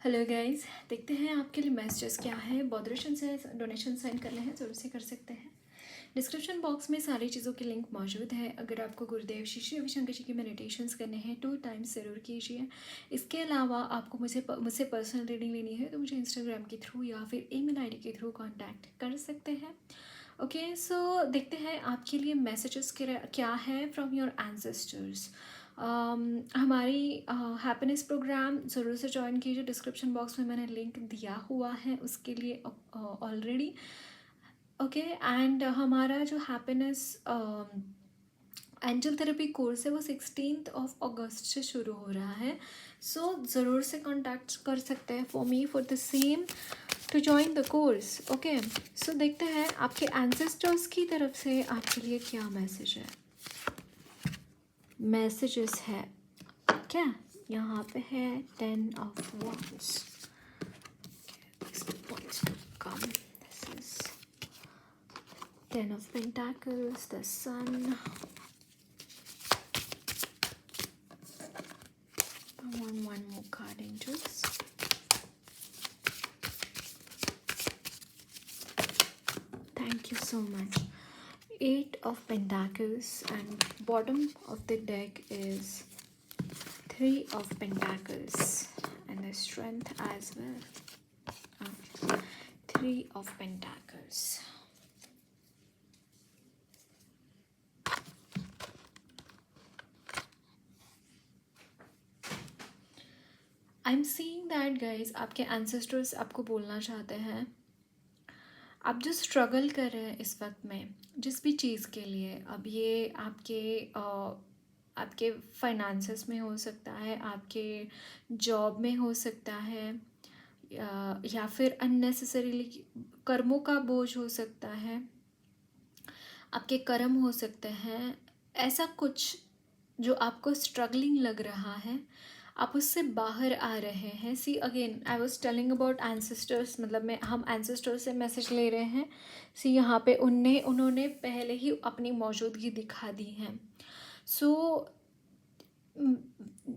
Hello guys, देखते हैं आपके लिए मैसेजेस क्या है। बॉदरेशन से डोनेशन सेंड करने हैं ज़रूर से कर सकते हैं। डिस्क्रिप्शन बॉक्स में सारी चीज़ों की लिंक मौजूद है। अगर आपको गुरुदेव श्री रविशंकर जी की मेडिटेशंस करने हैं 2 टाइम्स ज़रूर कीजिए। इसके अलावा आपको मुझसे पर्सनल रीडिंग लेनी है तो मुझे इंस्टाग्राम के थ्रू या फिर ईमेल आईडी के थ्रू कांटेक्ट कर सकते हैं। ओके, सो देखते हैं आपके लिए मैसेजेस क्या है फ्रॉम योर एंसेस्टर्स। हमारी हैप्पीनेस प्रोग्राम ज़रूर से ज्वाइन कीजिए। डिस्क्रिप्शन बॉक्स में मैंने लिंक दिया हुआ है उसके लिए ऑलरेडी। ओके, एंड हमारा जो हैप्पीनेस एंजल थेरेपी कोर्स है वो 16th अगस्त से शुरू हो रहा है। सो ज़रूर से कॉन्टैक्ट कर सकते हैं for me for the same to join the course. Okay, so देखते हैं आपके एंसेस्टर्स की तरफ से आपके लिए क्या मैसेज है। मैसेजेस है क्या, यहाँ पे है 10 of Wands. Okay, points to come. This is 10 of Pentacles, the Sun. I want one more card, angels. Thank you so much. 8 of Pentacles, and bottom of the deck is 3 of Pentacles and the Strength as well. 3 of Pentacles. I am seeing that guys, आपके ancestors आपको बोलना चाहते हैं आप जो struggle कर रहे हैं इस वक्त में जिस भी चीज़ के लिए, अब ये आपके फाइनेंसेस में हो सकता है, आपके जॉब में हो सकता है, या फिर अननेसेसरीली कर्मों का बोझ हो सकता है, आपके कर्म हो सकते हैं, ऐसा कुछ जो आपको स्ट्रगलिंग लग रहा है आप उससे बाहर आ रहे हैं। See again I was telling about ancestors, मतलब हम एंसेस्टर्स से मैसेज ले रहे हैं। सी यहाँ पे उन्होंने पहले ही अपनी मौजूदगी दिखा दी है। सो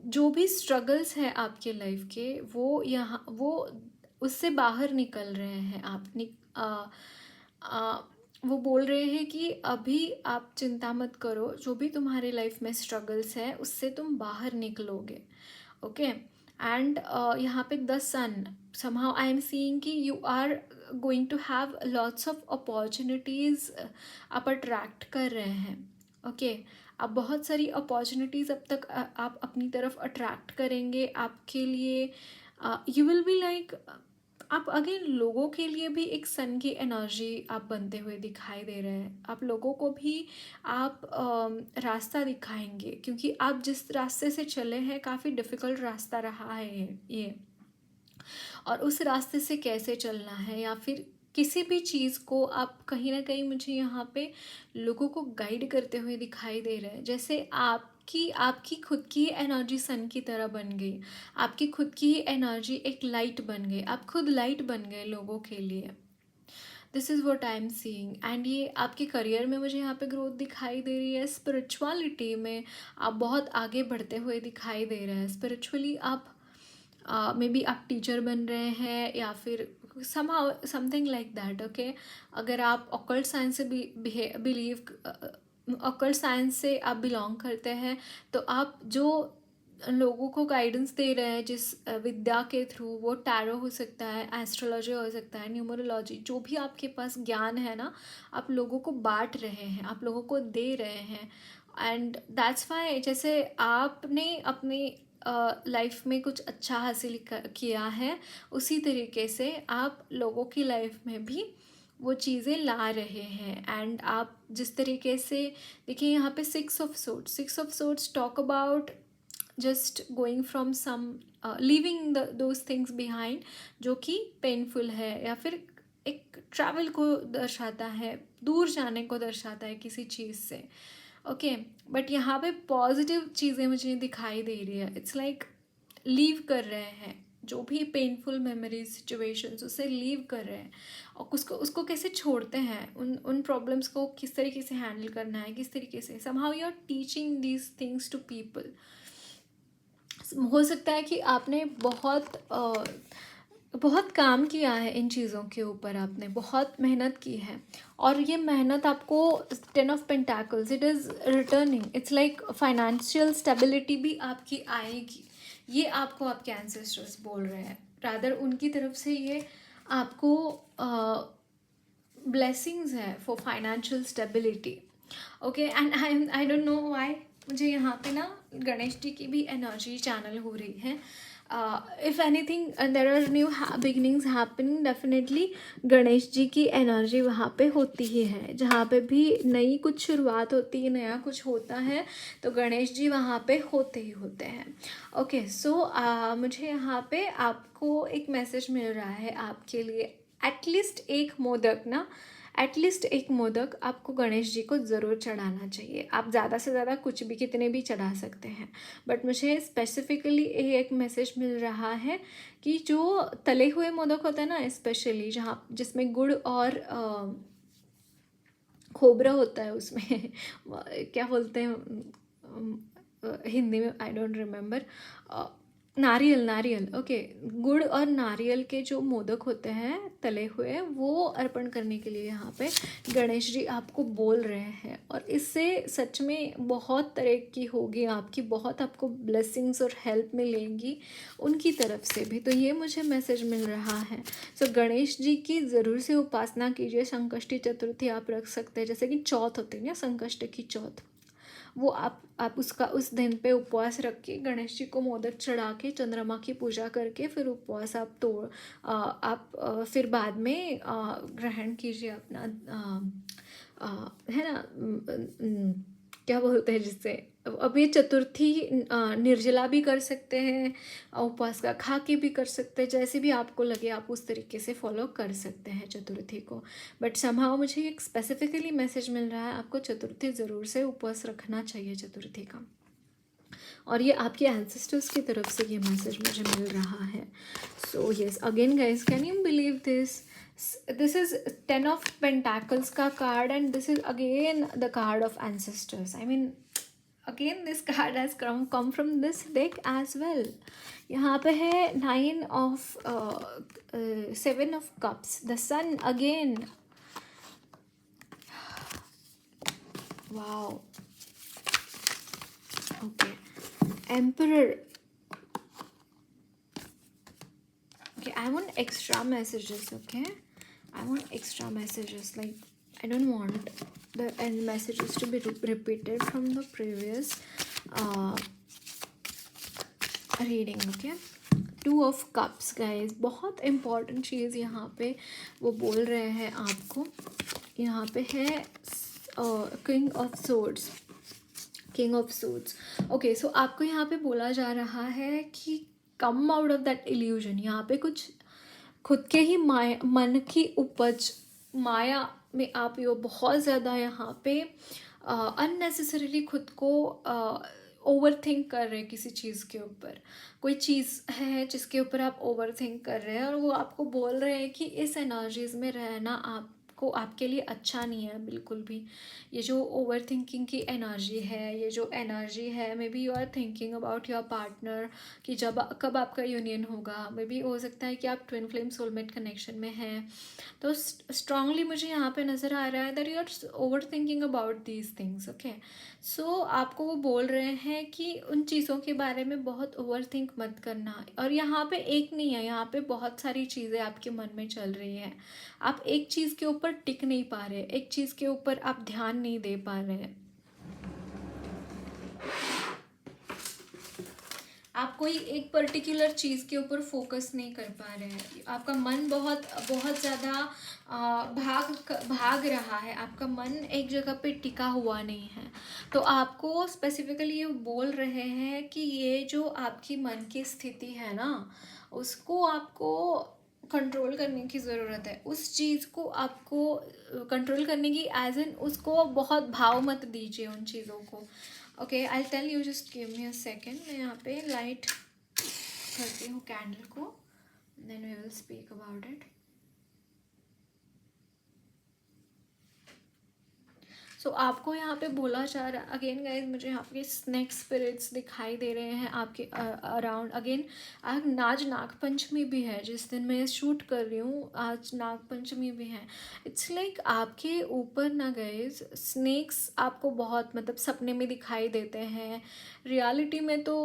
जो भी स्ट्रगल्स हैं आपके लाइफ के वो उससे बाहर निकल रहे हैं। वो बोल रहे हैं कि अभी आप चिंता मत करो, जो भी तुम्हारे लाइफ में स्ट्रगल्स है उससे तुम बाहर निकलोगे। ओके, एंड यहाँ पे the sun, somehow I am seeing कि you are going to have lots of opportunities आप अट्रैक्ट कर रहे हैं। ओके, आप बहुत सारी अपॉर्चुनिटीज़ अब तक आप अपनी तरफ अट्रैक्ट करेंगे। आपके लिए यू विल बी लाइक, आप अगेन लोगों के लिए भी एक सन की एनर्जी आप बनते हुए दिखाई दे रहे हैं। आप लोगों को भी आप रास्ता दिखाएंगे, क्योंकि आप जिस रास्ते से चले हैं काफ़ी डिफ़िकल्ट रास्ता रहा है ये, और उस रास्ते से कैसे चलना है या फिर किसी भी चीज़ को आप कहीं ना कहीं मुझे यहाँ पे लोगों को गाइड करते हुए दिखाई दे रहे हैं। जैसे आपकी खुद की एनर्जी सन की तरह बन गई, आपकी खुद की ही एनर्जी एक लाइट बन गई, आप खुद लाइट बन गए लोगों के लिए। This is what I am seeing. And ये आपके करियर में मुझे यहाँ पे ग्रोथ दिखाई दे रही है। स्पिरिचुअलिटी में आप बहुत आगे बढ़ते हुए दिखाई दे रहे हैं। स्पिरिचुअली आप मे बी आप टीचर बन रहे हैं या फिर somehow something like that. Okay, अगर आप ऑकल्ट साइंस से ऑकल्ट साइंस से आप बिलोंग करते हैं तो आप जो लोगों को गाइडेंस दे रहे हैं जिस विद्या के थ्रू, वो टैरो हो सकता है, एस्ट्रोलॉजी हो सकता है, न्यूमरोलॉजी, जो भी आपके पास ज्ञान है ना, आप लोगों को बांट रहे हैं, आप लोगों को दे रहे हैं। एंड दैट्स वाई, जैसे आपने अपनी लाइफ में कुछ अच्छा हासिल किया है, उसी तरीके से आप लोगों की लाइफ में भी वो चीज़ें ला रहे हैं। एंड आप जिस तरीके से देखिए यहाँ पे 6 of Swords talk about just going from some leaving those things behind, जो कि पेनफुल है, या फिर एक ट्रैवल को दर्शाता है, दूर जाने को दर्शाता है किसी चीज़ से। ओके, बट यहाँ पे पॉजिटिव चीज़ें मुझे दिखाई दे रही है। इट्स लाइक लीव कर रहे हैं जो भी पेनफुल मेमोरीज सिचुएशंस, उसे लीव कर रहे हैं और उसको कैसे छोड़ते हैं, उन प्रॉब्लम्स को किस तरीके से हैंडल करना है, किस तरीके से। Somehow you are teaching these things to people. हो सकता है कि आपने बहुत काम किया है इन चीज़ों के ऊपर, आपने बहुत मेहनत की है, और ये मेहनत आपको 10 of pentacles, it is returning. It's like financial stability भी आपकी आएगी, ये आपको आपके एंसेस्टर्स बोल रहे हैं। रादर उनकी तरफ से ये आपको ब्लेसिंग्स है for financial stability. Okay, and I don't know why मुझे यहाँ पे ना गणेश जी की भी एनर्जी चैनल हो रही है। If anything there are new beginnings happening, definitely Ganesh ji की एनर्जी वहाँ पे होती ही है। जहाँ पे भी नई कुछ शुरुआत होती है, नया कुछ होता है, तो गणेश जी वहाँ पे होते ही होते हैं। ओके, सो मुझे यहाँ पे आपको एक मैसेज मिल रहा है आपके लिए। एटलीस्ट एक मोदक ना, एटलीस्ट एक मोदक आपको गणेश जी को ज़रूर चढ़ाना चाहिए। आप ज़्यादा से ज़्यादा कुछ भी, कितने भी चढ़ा सकते हैं, बट मुझे स्पेसिफिकली एक मैसेज मिल रहा है कि जो तले हुए मोदक होते हैं ना, स्पेशली जहाँ जिसमें गुड़ और खोबरा होता है उसमें क्या बोलते हैं हिंदी में, आई डोंट रिमेम्बर, नारियल, नारियल, ओके। गुड़ और नारियल के जो मोदक होते हैं तले हुए, वो अर्पण करने के लिए यहाँ पे गणेश जी आपको बोल रहे हैं, और इससे सच में बहुत तरह की होगी आपकी, बहुत आपको ब्लेसिंग्स और हेल्प मिलेंगी उनकी तरफ से भी। तो ये मुझे मैसेज मिल रहा है। सो गणेश जी की ज़रूर से उपासना कीजिए। संकष्टी चतुर्थी आप रख सकते हैं, जैसे कि चौथ होती है ना, संकष्ट की चौथ, वो आप उसका उस दिन पे उपवास रख के गणेश जी को मोदक चढ़ा के चंद्रमा की पूजा करके फिर उपवास आप फिर बाद में ग्रहण कीजिए अपना, है ना, क्या बोलते हैं जिससे, अब ये चतुर्थी निर्जला भी कर सकते हैं, उपवास का खा के भी कर सकते हैं, जैसे भी आपको लगे आप उस तरीके से फॉलो कर सकते हैं चतुर्थी को। बट समहाउ मुझे एक स्पेसिफिकली मैसेज मिल रहा है आपको चतुर्थी ज़रूर से उपवास रखना चाहिए चतुर्थी का, और ये आपके एंसेस्टर्स की तरफ से ये मैसेज मुझे मिल रहा है। So yes, again guys, can you believe this? This is 10 of pentacles का card, and this is again the card of ancestors. I mean again this card has come from this deck as well. यहाँ पे है 7 of cups, the sun again. Wow. Okay. Emperor. Okay, I want extra messages, okay? I want extra messages, like I don't want the end messages to be repeated from the previous reading, okay? 2 of cups, guys, बहुत important चीज़ यहाँ पे वो बोल रहे हैं आपको। यहाँ पे है king of swords. Okay, so आपको यहाँ पे बोला जा रहा है कि come out of that illusion. यहाँ पे कुछ खुद के ही मन की उपज माया में आप यो बहुत ज़्यादा यहाँ पे अननेसेसरीली खुद को ओवर थिंक कर रहे हैं किसी चीज़ के ऊपर। कोई चीज़ है जिसके ऊपर आप ओवर थिंक कर रहे हैं, और वो आपको बोल रहे हैं कि इस एनर्जीज़ में रहना आपको आपके लिए अच्छा नहीं है बिल्कुल भी। ये जो ओवर थिंकिंग की एनर्जी है, ये जो एनर्जी है, maybe you are thinking about your partner कि कब आपका यूनियन होगा। मे बी हो सकता है कि आप ट्विन फ्लेम सोलमेट कनेक्शन में हैं, तो स्ट्रांगली मुझे यहाँ पे नज़र आ रहा है that you are over thinking about these things, okay. So आपको वो बोल रहे हैं कि उन चीज़ों के बारे में बहुत ओवर थिंक मत करना। और यहाँ पे एक नहीं है, यहाँ पे बहुत सारी चीज़ें आपके मन में चल रही हैं। आप एक चीज़ के ऊपर टिक नहीं पा रहे, एक चीज़ के ऊपर आप ध्यान नहीं दे पा रहे हैं। आप कोई एक पर्टिकुलर चीज़ के ऊपर फोकस नहीं कर पा रहे हैं। आपका मन बहुत बहुत ज़्यादा भाग रहा है, आपका मन एक जगह पे टिका हुआ नहीं है। तो आपको स्पेसिफिकली ये बोल रहे हैं कि ये जो आपकी मन की स्थिति है ना, उसको आपको कंट्रोल करने की ज़रूरत है। उस चीज़ को आपको कंट्रोल करने की, एज इन उसको बहुत भाव मत दीजिए उन चीज़ों को। Okay, I tell you, just give me a second. मैं यहाँ पे लाइट करती हूँ कैंडल को, then we will speak about it. So आपको यहाँ पे बोला जा रहा है अगेन गाइज, मुझे यहाँ पे स्नेक स्पिरिट्स दिखाई दे रहे हैं आपके अराउंड। अगेन आज नाग पंचमी भी है, जिस दिन मैं शूट कर रही हूँ आज नाग पंचमी भी है। इट्स लाइक आपके ऊपर ना गाइज स्नेक्स आपको बहुत मतलब सपने में दिखाई देते हैं। रियलिटी में तो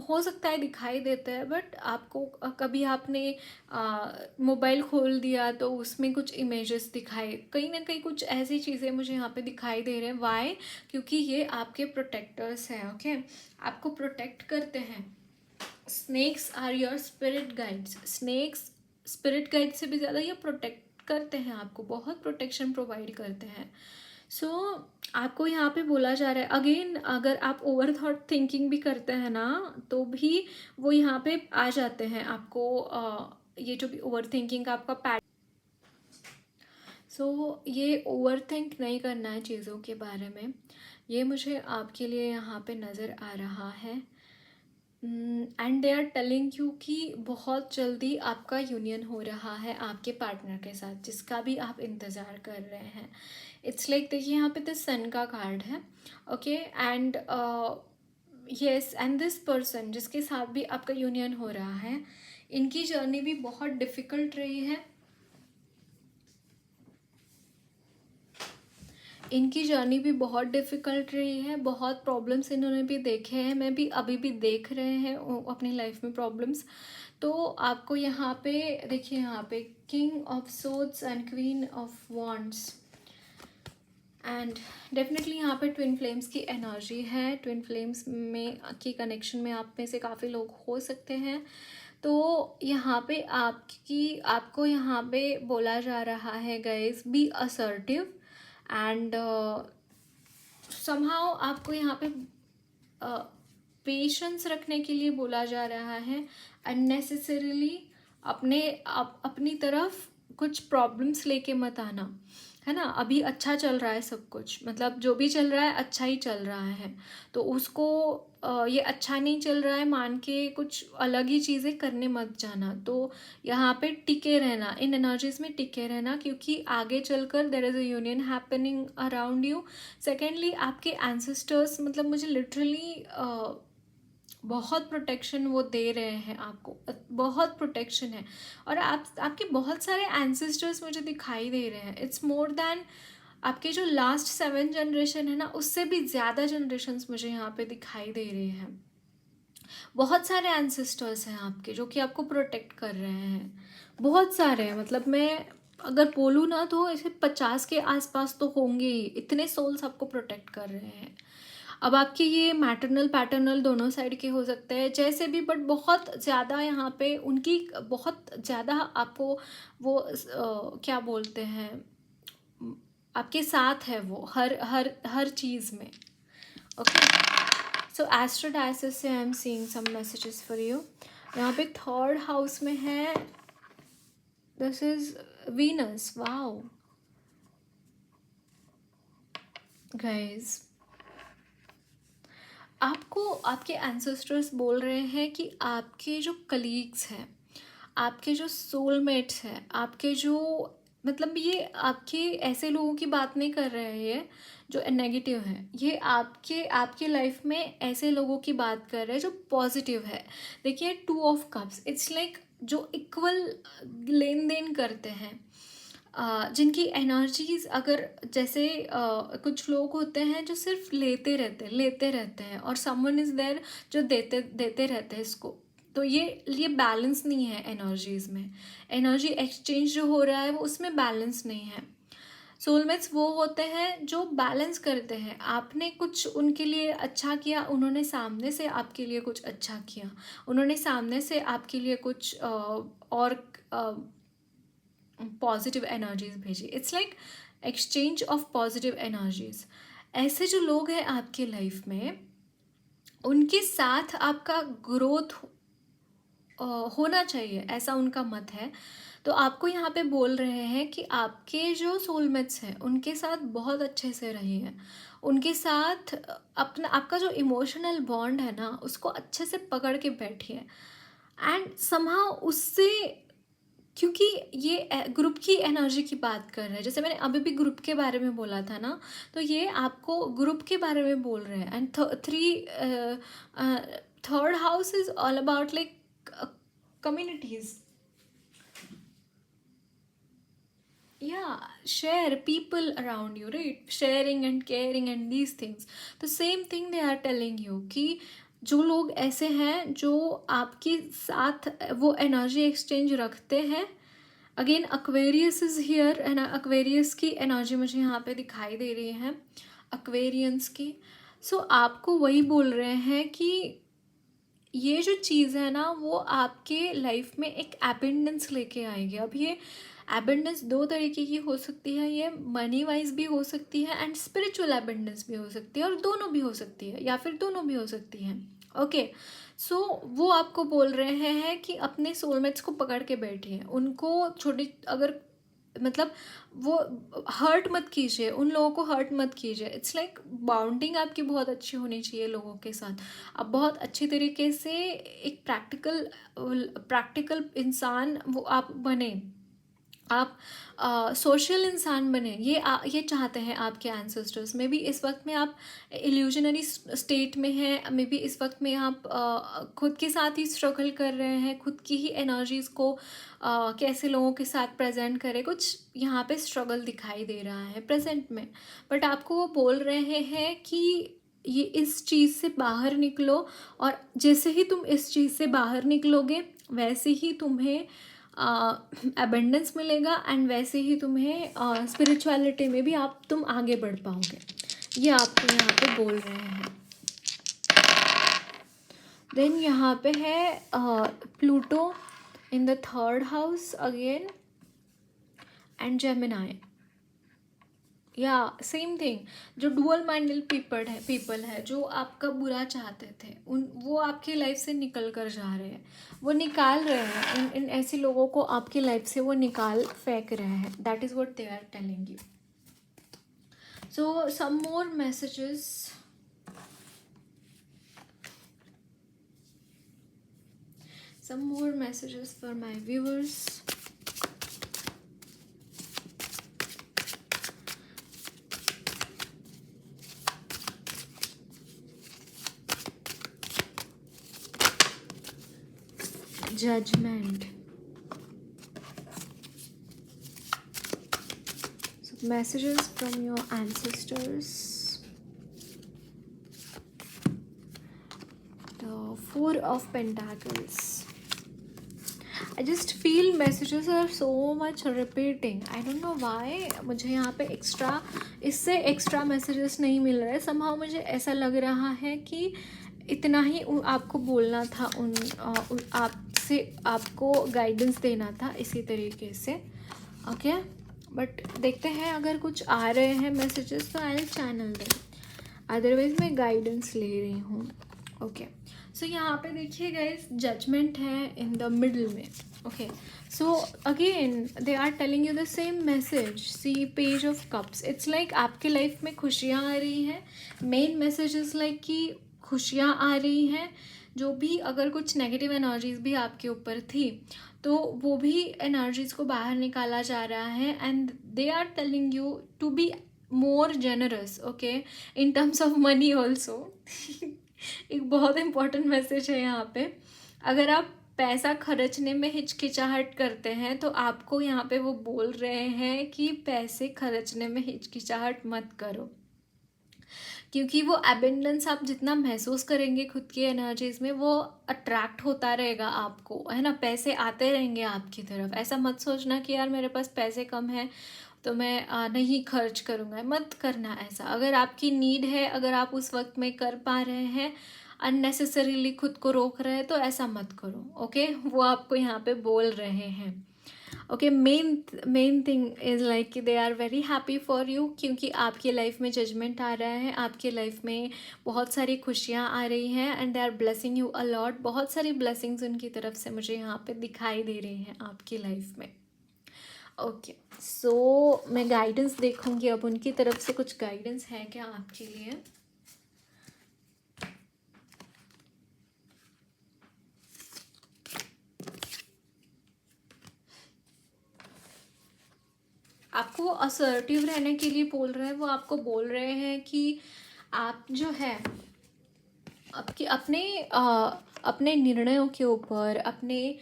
हो सकता है दिखाई देता है, बट आपको कभी आपने मोबाइल खोल दिया तो उसमें कुछ इमेजेस दिखाए, कहीं ना कहीं कुछ ऐसी चीज़ें मुझे यहाँ पे दिखाई दे रहे हैं। वाई? क्योंकि ये आपके प्रोटेक्टर्स हैं। ओके, आपको प्रोटेक्ट करते हैं। Snakes are your spirit guides. Snakes spirit guide से भी ज़्यादा ये प्रोटेक्ट करते हैं, आपको बहुत प्रोटेक्शन प्रोवाइड करते हैं। सो आपको यहाँ पे बोला जा रहा है अगेन, अगर आप ओवर थॉट थिंकिंग भी करते हैं ना तो भी वो यहाँ पे आ जाते हैं आपको। ये जो भी ओवर थिंकिंग का आपका ये ओवर थिंक नहीं करना है चीज़ों के बारे में, ये मुझे आपके लिए यहाँ पे नज़र आ रहा है। And they are telling you कि बहुत जल्दी आपका यूनियन हो रहा है आपके पार्टनर के साथ, जिसका भी आप इंतज़ार कर रहे हैं। इट्स लाइक देखिए यहाँ पे द सन का कार्ड है। Okay, and yes, and this person जिसके साथ भी आपका यूनियन हो रहा है, इनकी जर्नी भी बहुत डिफ़िकल्ट रही है। इनकी जर्नी भी बहुत डिफ़िकल्ट रही है, बहुत प्रॉब्लम्स इन्होंने भी देखे हैं, मैं भी अभी भी देख रहे हैं अपनी लाइफ में प्रॉब्लम्स। तो आपको यहाँ पे देखिए, यहाँ पे king of swords and queen of wands, and definitely यहाँ पे ट्विन फ्लेम्स की एनर्जी है। ट्विन फ्लेम्स में की कनेक्शन में आप में से काफ़ी लोग हो सकते हैं। तो यहाँ पे आपको यहाँ पे बोला जा रहा है guys, be assertive and somehow आपको यहाँ पे पेशेंस रखने के लिए बोला जा रहा है। अननेसेसरीली अपनी तरफ कुछ प्रॉब्लम्स लेके मत आना, है ना। अभी अच्छा चल रहा है सब कुछ, मतलब जो भी चल रहा है अच्छा ही चल रहा है, तो उसको ये अच्छा नहीं चल रहा है मान के कुछ अलग ही चीज़ें करने मत जाना। तो यहाँ पे टिके रहना, इन एनर्जीज में टिके रहना, क्योंकि आगे चलकर there is a union happening around you. Secondly आपके एंसेस्टर्स मतलब मुझे लिटरली बहुत प्रोटेक्शन वो दे रहे हैं आपको, बहुत प्रोटेक्शन है। और आपके बहुत सारे एंसेस्टर्स मुझे दिखाई दे रहे हैं। इट्स मोर देन आपके जो लास्ट 7 जनरेशन है ना, उससे भी ज़्यादा जनरेशन्स मुझे यहाँ पे दिखाई दे रहे हैं। बहुत सारे एंसेस्टर्स हैं आपके जो कि आपको प्रोटेक्ट कर रहे हैं, बहुत सारे हैं। मतलब मैं अगर बोलूँ ना तो ऐसे 50 के आसपास तो होंगे ही, इतने सोल्स आपको प्रोटेक्ट कर रहे हैं। अब आपके ये मैटरनल पैटर्नल दोनों साइड के हो सकते हैं जैसे भी, बट बहुत ज़्यादा यहाँ पे उनकी बहुत ज़्यादा आपको वो क्या बोलते हैं, आपके साथ है वो हर हर हर चीज़ में। ओके, सो एस्ट्रो डायसिस से I am seeing some messages for you. यहाँ पे 3rd हाउस में है, this is Venus. Wow guys, आपको आपके एंसेस्टर्स बोल रहे हैं कि आपके जो कलीग्स हैं, आपके जो सोलमेट्स हैं, आपके जो मतलब ये आपके ऐसे लोगों की बात नहीं कर रहे हैं जो नेगेटिव हैं, ये आपके लाइफ में ऐसे लोगों की बात कर रहे हैं जो पॉजिटिव है। देखिए 2 ऑफ कप्स, इट्स लाइक जो इक्वल लेन देन करते हैं, जिनकी एनर्जीज अगर जैसे कुछ लोग होते हैं जो सिर्फ लेते रहते हैं और समवन इज़ देयर जो देते रहते हैं इसको। तो ये बैलेंस नहीं है एनर्जीज में, एनर्जी एक्सचेंज जो हो रहा है वो उसमें बैलेंस नहीं है। सोलमेट्स वो होते हैं जो बैलेंस करते हैं, आपने कुछ उनके लिए अच्छा किया, उन्होंने सामने से आपके लिए कुछ अच्छा किया, उन्होंने सामने से आपके लिए कुछ और पॉजिटिव एनर्जीज भेजी। It's like exchange of positive energies. ऐसे जो लोग हैं आपके लाइफ में, उनके साथ आपका ग्रोथ होना चाहिए, ऐसा उनका मत है। तो आपको यहाँ पे बोल रहे हैं कि आपके जो सोलमेट्स हैं उनके साथ बहुत अच्छे से रहिए, उनके साथ आपका जो इमोशनल बॉन्ड है ना उसको अच्छे से पकड़ के बैठिए, एंड समहाउ उससे क्योंकि ये ग्रुप की एनर्जी की बात कर रहे हैं, जैसे मैंने अभी भी ग्रुप के बारे में बोला था ना, तो ये आपको ग्रुप के बारे में बोल रहे हैं। And third house is all about like communities. Yeah, share people around you, right? Sharing and caring and these things. The same thing they are telling you कि जो लोग ऐसे हैं जो आपके साथ वो एनर्जी एक्सचेंज रखते हैं, again Aquarius is here and Aquarius की एनर्जी मुझे यहाँ पे दिखाई दे रही है, अक्वेरियंस की। सो आपको वही बोल रहे हैं कि ये जो चीज़ है ना वो आपके लाइफ में एक एबेंडेंस लेके आएगी। अब ये एबेंडेंस दो तरीके की हो सकती है, ये मनी वाइज भी हो सकती है एंड स्पिरिचुअल एबेंडेंस भी हो सकती है, और दोनों भी हो सकती है या फिर दोनों भी हो सकती हैं। ओके, सो वो आपको बोल रहे हैं कि अपने सोलमेट्स को पकड़ के बैठिए, उनको छोटी अगर मतलब वो हर्ट मत कीजिए, उन लोगों को हर्ट मत कीजिए। इट्स लाइक बाउंडिंग आपकी बहुत अच्छी होनी चाहिए लोगों के साथ। आप बहुत अच्छी तरीके से एक प्रैक्टिकल इंसान वो आप बने, आप सोशल इंसान बने, ये चाहते हैं आपके एंसेस्टर्स। मे बी इस वक्त में आप इल्यूजनरी स्टेट में हैं, मे बी इस वक्त में आप खुद के साथ ही स्ट्रगल कर रहे हैं, खुद की ही एनर्जीज़ को कैसे लोगों के साथ प्रेजेंट करें, कुछ यहाँ पे स्ट्रगल दिखाई दे रहा है प्रेजेंट में। बट आपको वो बोल रहे हैं कि ये इस चीज़ से बाहर निकलो, और जैसे ही तुम इस चीज़ से बाहर निकलोगे वैसे ही तुम्हें एबेंडेंस मिलेगा, एंड वैसे ही तुम्हें स्पिरिचुअलिटी में भी तुम आगे बढ़ पाओगे। ये आपको यहाँ पे बोल रहे हैं। देन यहाँ पे है Pluto in the third house again and Gemini. या सेम थिंग, जो डुअल माइंडेड पीपल है जो आपका बुरा चाहते थे, वो आपकी लाइफ से निकल कर जा रहे हैं, वो निकाल रहे हैं, इन ऐसे लोगों को आपकी लाइफ से वो निकाल फेंक रहे हैं। That is what they are telling you. So some more messages, for my viewers. Judgment. So messages from your ancestors. The Four of Pentacles. I just feel messages are so much repeating. I don't know why मुझे यहाँ पे इससे extra messages नहीं मिल रहे। somehow मुझे ऐसा लग रहा है कि इतना ही आपको बोलना था, आपसे आपको गाइडेंस देना था इसी तरीके से। ओके, बट देखते हैं अगर कुछ आ रहे हैं मैसेजेस तो I will channel them, otherwise मैं गाइडेंस ले रही हूँ। ओके, सो यहाँ पे देखिए गाइस, जजमेंट है इन द मिडल में। Okay, so again they are telling you the same message. See page of cups, it's like आपके लाइफ में खुशियाँ आ रही हैं। मेन मैसेज इज लाइक कि खुशियाँ आ रही हैं, जो भी अगर कुछ नेगेटिव एनर्जीज भी आपके ऊपर थी तो वो भी एनर्जीज को बाहर निकाला जा रहा है, and they are telling you to be more generous, okay, in terms of money also. एक बहुत इंपॉर्टेंट मैसेज है यहाँ पे। अगर आप पैसा खर्चने में हिचकिचाहट करते हैं तो आपको यहाँ पे वो बोल रहे हैं कि पैसे खर्चने में हिचकिचाहट मत करो, क्योंकि वो एबेंडेंस आप जितना महसूस करेंगे खुद की एनर्जीज में, वो अट्रैक्ट होता रहेगा आपको, है ना। पैसे आते रहेंगे आपकी तरफ। ऐसा मत सोचना कि यार मेरे पास पैसे कम है तो मैं नहीं खर्च करूँगा, मत करना ऐसा। अगर आपकी नीड है, अगर आप उस वक्त में कर पा रहे हैं, अननेसेसरीली खुद को रोक रहे हैं तो ऐसा मत करो। ओके, वो आपको यहाँ पे बोल रहे हैं। Okay, main thing is like कि they are very happy for you, क्योंकि आपकी लाइफ में जजमेंट आ रहा है, आपके लाइफ में बहुत सारी खुशियाँ आ रही हैं, and they are blessing you a lot. बहुत सारी ब्लेसिंग्स उनकी तरफ से मुझे यहाँ पे दिखाई दे रही हैं आपकी लाइफ में। ओके, सो मैं गाइडेंस देखूँगी अब, उनकी तरफ से कुछ गाइडेंस है क्या आपके लिए। आपको असर्टिव रहने के लिए बोल रहे हैं। वो आपको बोल रहे हैं कि आप जो है आपके अपने अपने निर्णयों के ऊपर, अपने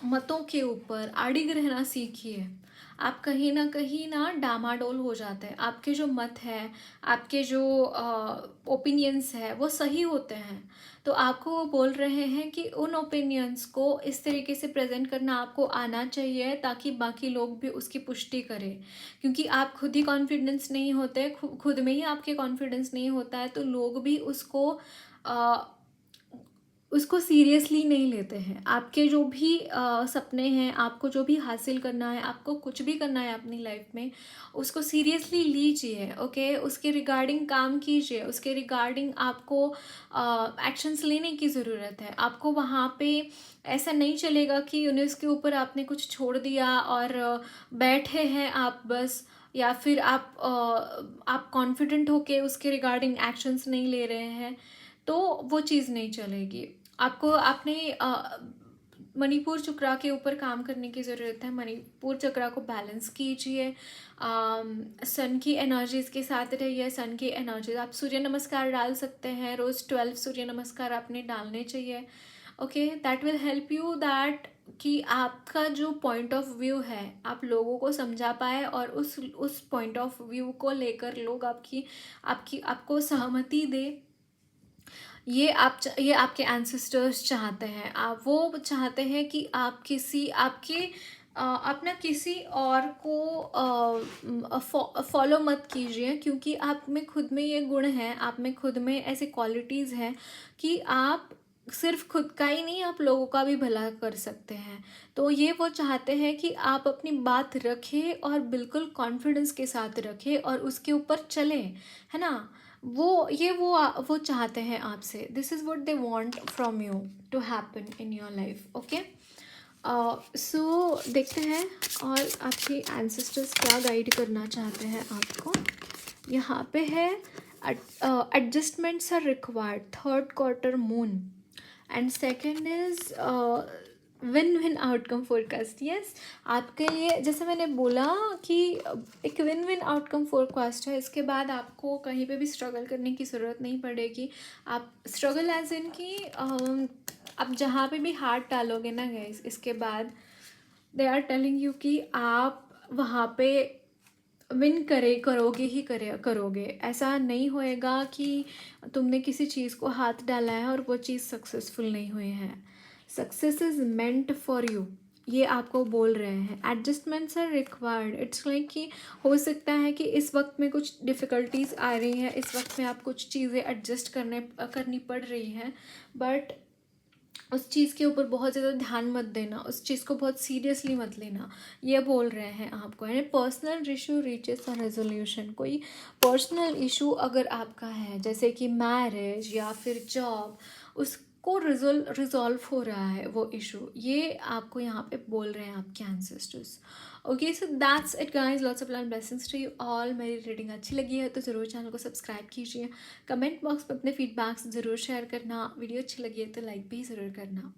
मतों के ऊपर अडिग रहना सीखिए। आप कहीं ना डामाडोल हो जाते हैं। आपके जो मत है, आपके जो ओपिनियंस है वो सही होते हैं, तो आपको वो बोल रहे हैं कि उन ओपिनियंस को इस तरीके से प्रेजेंट करना आपको आना चाहिए ताकि बाकी लोग भी उसकी पुष्टि करें। क्योंकि आप खुद ही कॉन्फिडेंस नहीं होते, खुद में ही आपके कॉन्फिडेंस नहीं होता है, तो लोग भी उसको सीरियसली नहीं लेते हैं। आपके जो भी सपने हैं, आपको जो भी हासिल करना है, आपको कुछ भी करना है अपनी लाइफ में, उसको सीरियसली लीजिए। ओके, उसके रिगार्डिंग काम कीजिए, उसके रिगार्डिंग आपको एक्शंस लेने की ज़रूरत है। आपको वहाँ पे ऐसा नहीं चलेगा कि यूनिवर्स के ऊपर आपने कुछ छोड़ दिया और बैठे हैं आप बस, या फिर आप कॉन्फिडेंट होके उसके रिगार्डिंग एक्शंस नहीं ले रहे हैं, तो वो चीज़ नहीं चलेगी। आपको अपने मणिपुर चक्रा के ऊपर काम करने की ज़रूरत है। मणिपुर चक्रा को बैलेंस कीजिए, सन की एनर्जीज के साथ रहिए। सन की एनर्जीज, आप सूर्य नमस्कार डाल सकते हैं, रोज़ 12 सूर्य नमस्कार आपने डालने चाहिए। Okay, that will help you that कि आपका जो पॉइंट ऑफ व्यू है आप लोगों को समझा पाए, और उस पॉइंट ऑफ व्यू को लेकर लोग आपको सहमति दे। ये आपके एंसेस्टर्स चाहते हैं। आप वो चाहते हैं कि आप अपना किसी और को फॉलो मत कीजिए, क्योंकि आप में खुद में ये गुण है, आप में खुद में ऐसी क्वालिटीज़ हैं कि आप सिर्फ खुद का ही नहीं, आप लोगों का भी भला कर सकते हैं। तो ये वो चाहते हैं कि आप अपनी बात रखें और बिल्कुल कॉन्फिडेंस के साथ रखें और उसके ऊपर चलें, है ना। वो चाहते हैं आपसे। This is what they want from you to happen in your life. Okay, so देखते हैं और आपके एंसेस्टर्स क्या गाइड करना चाहते हैं आपको। यहाँ पे है adjustments are required, third quarter moon, and second is win win outcome forecast. Yes, आपके लिए जैसे मैंने बोला कि एक विन विन आउटकम फोरकास्ट है। इसके बाद आपको कहीं पे भी स्ट्रगल करने की ज़रूरत नहीं पड़ेगी। आप स्ट्रगल एज इन कि आप जहाँ पे भी हाथ डालोगे ना गाइस, इसके बाद दे आर टेलिंग यू कि आप वहाँ पे विन करोगे। ऐसा नहीं होएगा कि तुमने किसी चीज़ को हाथ डाला है और वो चीज़ सक्सेसफुल नहीं हुई है। Success is meant for you, ये आपको बोल रहे हैं। Adjustments are required, it's like कि हो सकता है कि इस वक्त में कुछ डिफ़िकल्टीज आ रही हैं, इस वक्त में आप कुछ चीज़ें एडजस्ट करनी पड़ रही हैं, बट उस चीज़ के ऊपर बहुत ज़्यादा ध्यान मत देना, उस चीज़ को बहुत सीरियसली मत लेना, ये बोल रहे हैं आपको। यानी personal issue reaches a resolution. कोई पर्सनल इशू अगर आपका है, जैसे कि मैरिज या फिर जॉब, उसको रिजॉल्व हो रहा है वो इशू, ये आपको यहाँ पे बोल रहे हैं आपके ancestors. Okay, so that's it guys, lots of love blessings to you all. मेरी रीडिंग अच्छी लगी है तो ज़रूर चैनल को सब्सक्राइब कीजिए, कमेंट बॉक्स में अपने फीडबैक्स ज़रूर शेयर करना, वीडियो अच्छी लगी है तो लाइक भी ज़रूर करना।